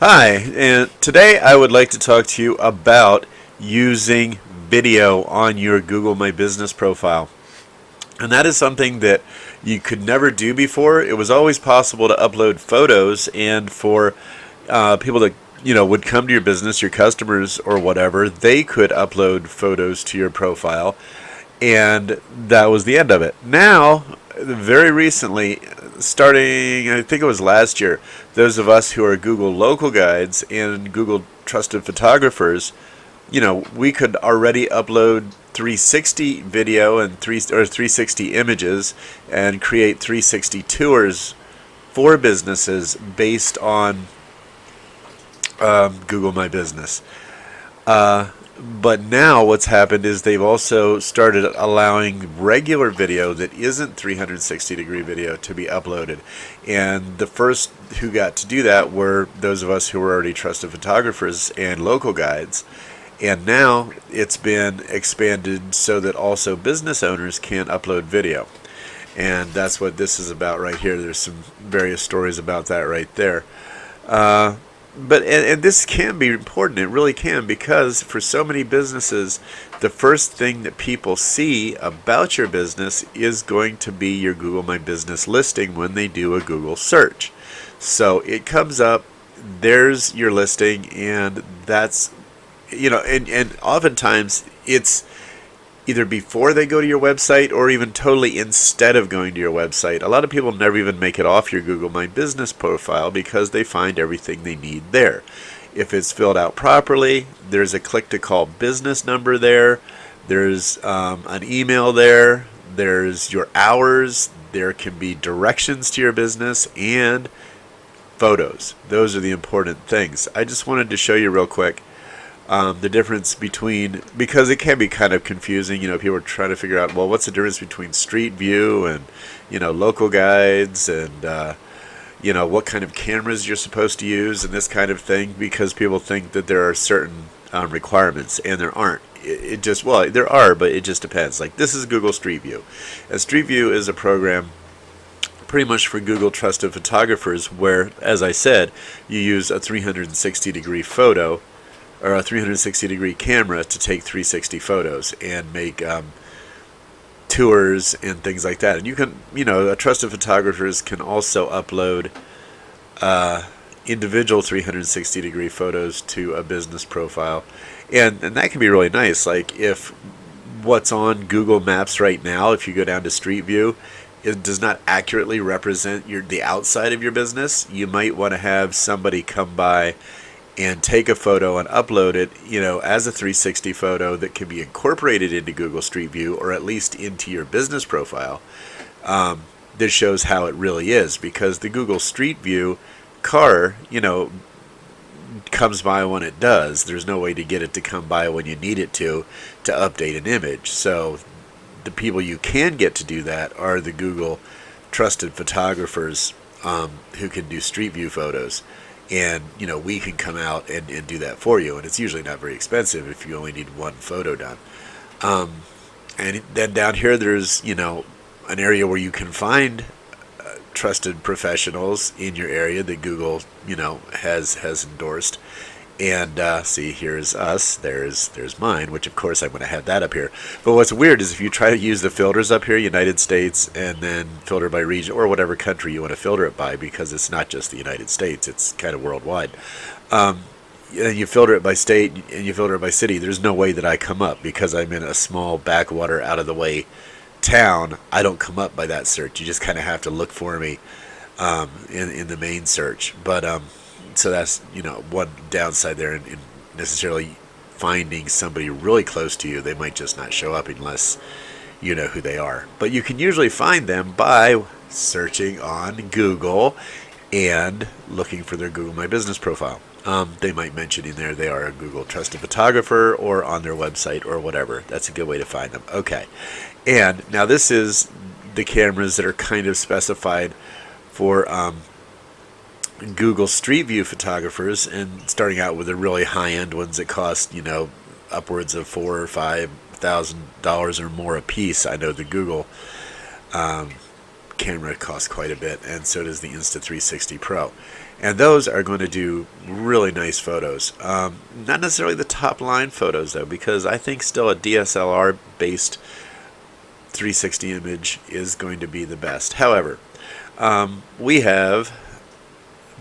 Hi, and today I would like to talk to you about using video on your Google My Business profile. And that is something that you could never do before. It was always possible to upload photos and for people that would come to your business, your customers or whatever, they could upload photos to your profile, and that was the end of it. Now, very recently, starting, I think it was last year, those of us who are Google local guides and Google trusted photographers, we could already upload 360 video and 360 images and create 360 tours for businesses based on Google My Business. But now what's happened is they've also started allowing regular video that isn't 360-degree video to be uploaded. And the first who got to do that were those of us who were already trusted photographers and local guides. And now it's been expanded so that also business owners can upload video. And that's what this is about right here. There's some various stories about that right there. But this can be important. It really can, because for so many businesses, the first thing that people see about your business is going to be your Google My Business listing when they do a Google search. So it comes up, there's your listing, and that's, and oftentimes it's either before they go to your website or even totally instead of going to your website. A lot of people never even make it off your Google My Business profile because they find everything they need there. If it's filled out properly, there's a click to call business number there, there's an email there, there's your hours, there can be directions to your business, and photos. Those are the important things. I just wanted to show you real quick the difference between, because it can be kind of confusing, people are trying to figure out, well, what's the difference between Street View and, local guides and, what kind of cameras you're supposed to use and this kind of thing, because people think that there are certain requirements, and there aren't. Well, there are, but it just depends. Like, this is Google Street View. And Street View is a program pretty much for Google trusted photographers where, as I said, you use a 360-degree photo or a 360-degree camera to take 360 photos and make tours and things like that. And you can, trusted photographers can also upload individual 360-degree photos to a business profile, and that can be really nice. Like, if what's on Google Maps right now, if you go down to Street View, it does not accurately represent the outside of your business, you might want to have somebody come by and take a photo and upload it, as a 360 photo that can be incorporated into Google Street View, or at least into your business profile. This shows how it really is, because the Google Street View car, comes by when it does. There's no way to get it to come by when you need it to update an image. So the people you can get to do that are the Google trusted photographers who can do Street View photos. And, we can come out and do that for you. And it's usually not very expensive if you only need one photo done. And then down here, there's, an area where you can find trusted professionals in your area that Google, has endorsed. And see, here's us, there's mine, which of course I'm going to have that up here. But what's weird is if you try to use the filters up here, United States, and then filter by region, or whatever country you want to filter it by, because it's not just the United States, it's kind of worldwide. And you filter it by state, and you filter it by city, there's no way that I come up, because I'm in a small backwater, out-of-the-way town. I don't come up by that search. You just kind of have to look for me in the main search. But so that's, one downside there in necessarily finding somebody really close to you. They might just not show up unless you know who they are. But you can usually find them by searching on Google and looking for their Google My Business profile. They might mention in there they are a Google trusted photographer, or on their website, or whatever. That's a good way to find them. Okay. And now this is the cameras that are kind of specified for Google Street View photographers, and starting out with the really high-end ones that cost, upwards of $4,000 or $5,000 or more a piece. I know the Google camera costs quite a bit, and so does the Insta360 Pro. And those are going to do really nice photos. Not necessarily the top line photos though, because I think still a DSLR based 360 image is going to be the best. However, we have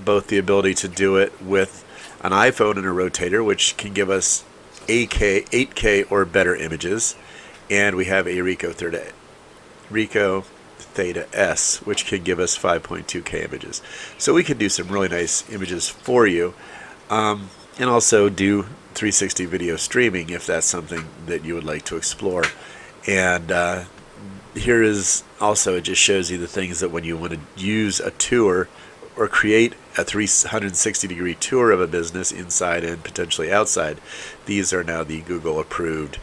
both the ability to do it with an iPhone and a rotator, which can give us 8K or better images, and we have a Ricoh Theta S, which can give us 5.2K images. So we can do some really nice images for you, and also do 360 video streaming if that's something that you would like to explore. And here is also, it just shows you the things that when you want to use a tour or create a 360 degree tour of a business inside and potentially outside, these are now the Google approved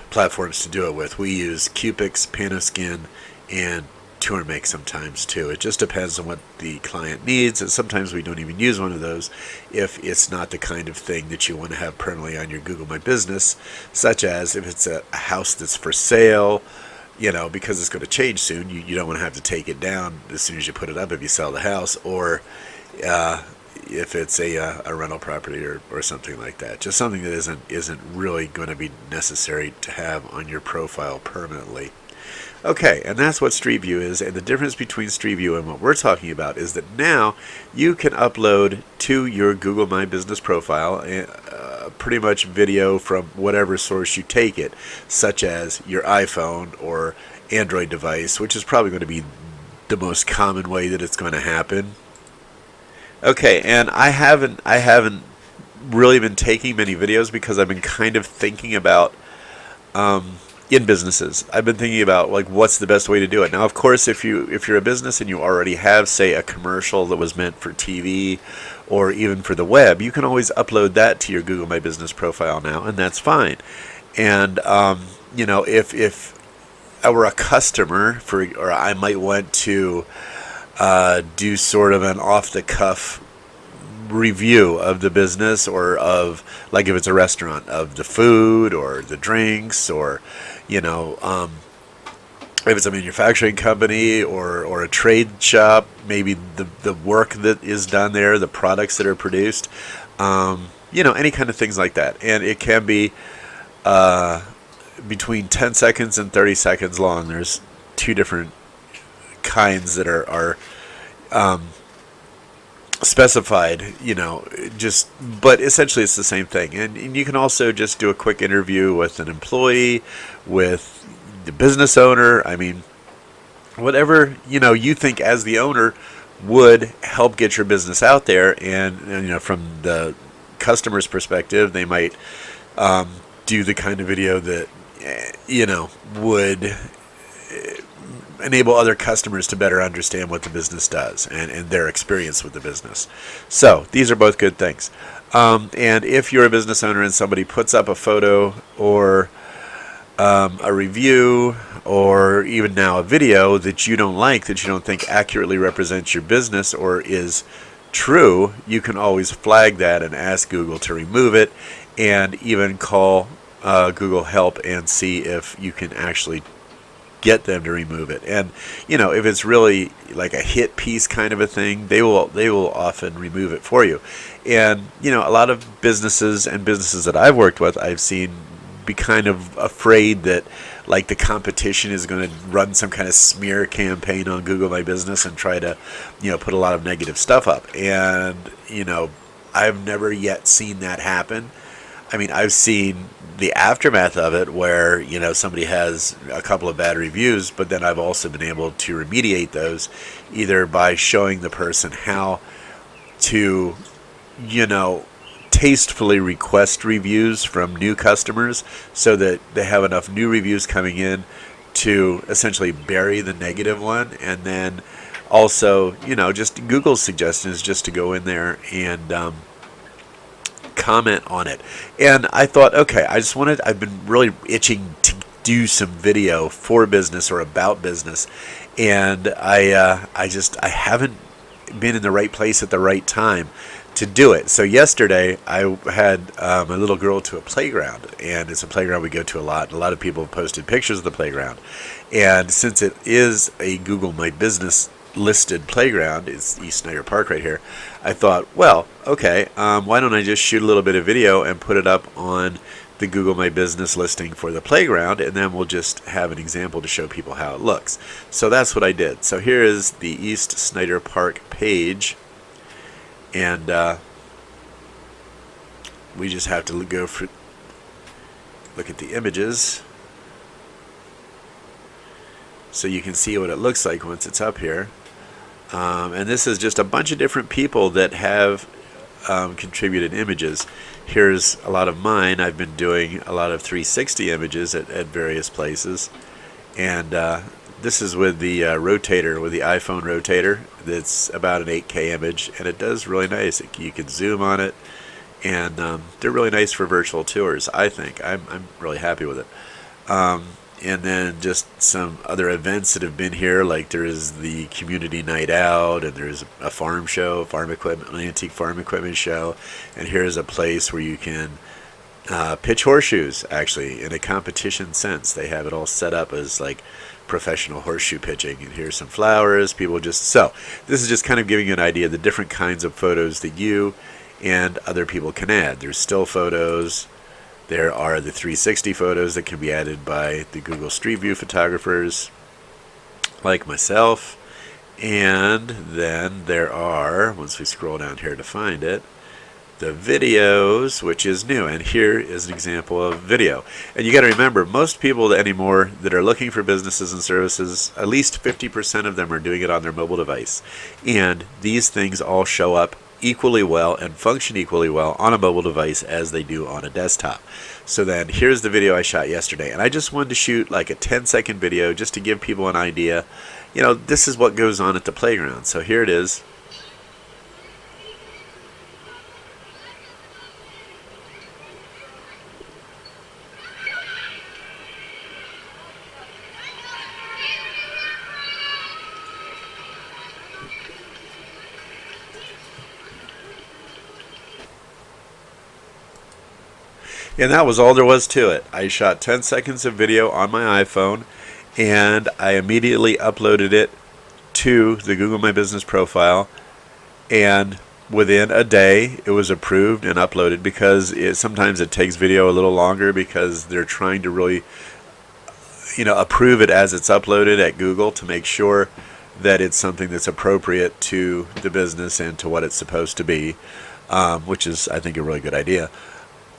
platforms to do it with. We use Cupix, Panoskin, and TourMake sometimes too. It just depends on what the client needs, and sometimes we don't even use one of those if it's not the kind of thing that you want to have permanently on your Google My Business, such as if it's a house that's for sale, because it's going to change soon. You don't want to have to take it down as soon as you put it up if you sell the house, or if it's a rental property or something like that. Just something that isn't really going to be necessary to have on your profile permanently. Okay, and that's what Street View is, and the difference between Street View and what we're talking about is that now you can upload to your Google My Business profile pretty much video from whatever source you take it, such as your iPhone or Android device, which is probably going to be the most common way that it's going to happen. Okay, and I haven't really been taking many videos because I've been kind of thinking about in businesses. I've been thinking about like what's the best way to do it. Now, of course, if you're a business and you already have, say, a commercial that was meant for TV or even for the web, you can always upload that to your Google My Business profile now, and that's fine. And if I were a customer or I might want to do sort of an off-the-cuff review of the business, or of, like if it's a restaurant, of the food or the drinks, or if it's a manufacturing company or a trade shop, maybe the work that is done there, the products that are produced, any kind of things like that. And it can be between 10 seconds and 30 seconds long. There's two different kinds that are specified, but essentially it's the same thing. And you can also just do a quick interview with an employee, with the business owner. I mean, whatever, you think as the owner would help get your business out there. And from the customer's perspective, they might do the kind of video that, would enable other customers to better understand what the business does and their experience with the business. So these are both good things. And if you're a business owner and somebody puts up a photo or a review, or even now a video that you don't like, that you don't think accurately represents your business or is true, you can always flag that and ask Google to remove it, and even call Google Help and see if you can actually get them to remove it. And if it's really like a hit piece kind of a thing, they will often remove it for you. And a lot of businesses that I've worked with, I've seen be kind of afraid that like the competition is going to run some kind of smear campaign on Google My Business and try to put a lot of negative stuff up. And I've never yet seen that happen. I mean, I've seen the aftermath of it where, somebody has a couple of bad reviews, but then I've also been able to remediate those either by showing the person how to, tastefully request reviews from new customers so that they have enough new reviews coming in to essentially bury the negative one. And then also, just Google's suggestion is just to go in there and comment on it. And I thought, okay, I've been really itching to do some video for business or about business, and I haven't been in the right place at the right time to do it. So yesterday I had my little girl to a playground, and it's a playground we go to a lot, and a lot of people have posted pictures of the playground. And since it is a Google My Business listed playground, is East Snyder Park right here, I thought, well, okay, why don't I just shoot a little bit of video and put it up on the Google My Business listing for the playground, and then we'll just have an example to show people how it looks. So that's what I did. So here is the East Snyder Park page, and we just have to look at the images so you can see what it looks like once it's up here. And this is just a bunch of different people that have contributed images. Here's a lot of mine. I've been doing a lot of 360 images at various places, and this is with the rotator, with the iPhone rotator. That's about an 8K image, and it does really nice. You can zoom on it, and they're really nice for virtual tours, I think. I'm really happy with it. And then just some other events that have been here, like there's the community night out, and there's a farm show, an antique farm equipment show, and here's a place where you can pitch horseshoes, actually, in a competition sense. They have it all set up as like professional horseshoe pitching, and here's some flowers. So this is just kind of giving you an idea of the different kinds of photos that you and other people can add. There's still photos. There are the 360 photos that can be added by the Google Street View photographers like myself. And then there are, once we scroll down here to find it, the videos, which is new. And here is an example of video. And you got to remember, most people anymore that are looking for businesses and services, at least 50% of them are doing it on their mobile device. And these things all show up equally well and function equally well on a mobile device as they do on a desktop. So then here's the video I shot yesterday, and I just wanted to shoot like a 10-second video just to give people an idea. You know, this is what goes on at the playground. So here it is. And that was all there was to it. I shot 10 seconds of video on my iPhone, and I immediately uploaded it to the Google My Business profile, and within a day it was approved and uploaded, because sometimes it takes video a little longer because they're trying to really approve it as it's uploaded at Google to make sure that it's something that's appropriate to the business and to what it's supposed to be, which is, I think, a really good idea.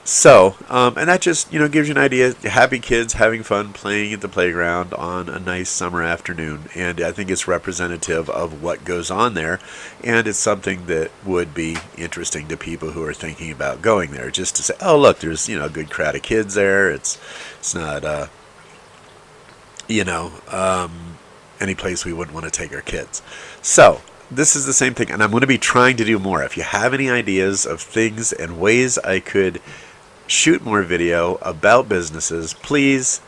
So, and that just, gives you an idea. Happy kids having fun playing at the playground on a nice summer afternoon. And I think it's representative of what goes on there. And it's something that would be interesting to people who are thinking about going there. Just to say, oh, look, there's, a good crowd of kids there. It's not, any place we wouldn't want to take our kids. So, this is the same thing. And I'm going to be trying to do more. If you have any ideas of things and ways I could shoot more video about businesses, please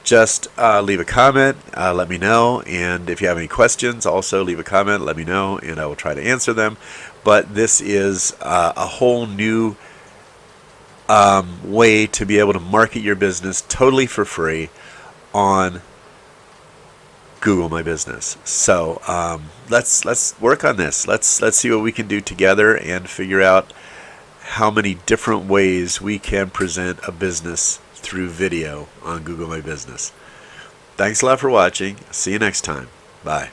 just leave a comment, let me know. And if you have any questions, also leave a comment, let me know, and I will try to answer them. But this is a whole new way to be able to market your business totally for free on Google My Business. So let's work on this. Let's see what we can do together and figure out how many different ways we can present a business through video on Google My Business. Thanks a lot for watching. See you next time. Bye.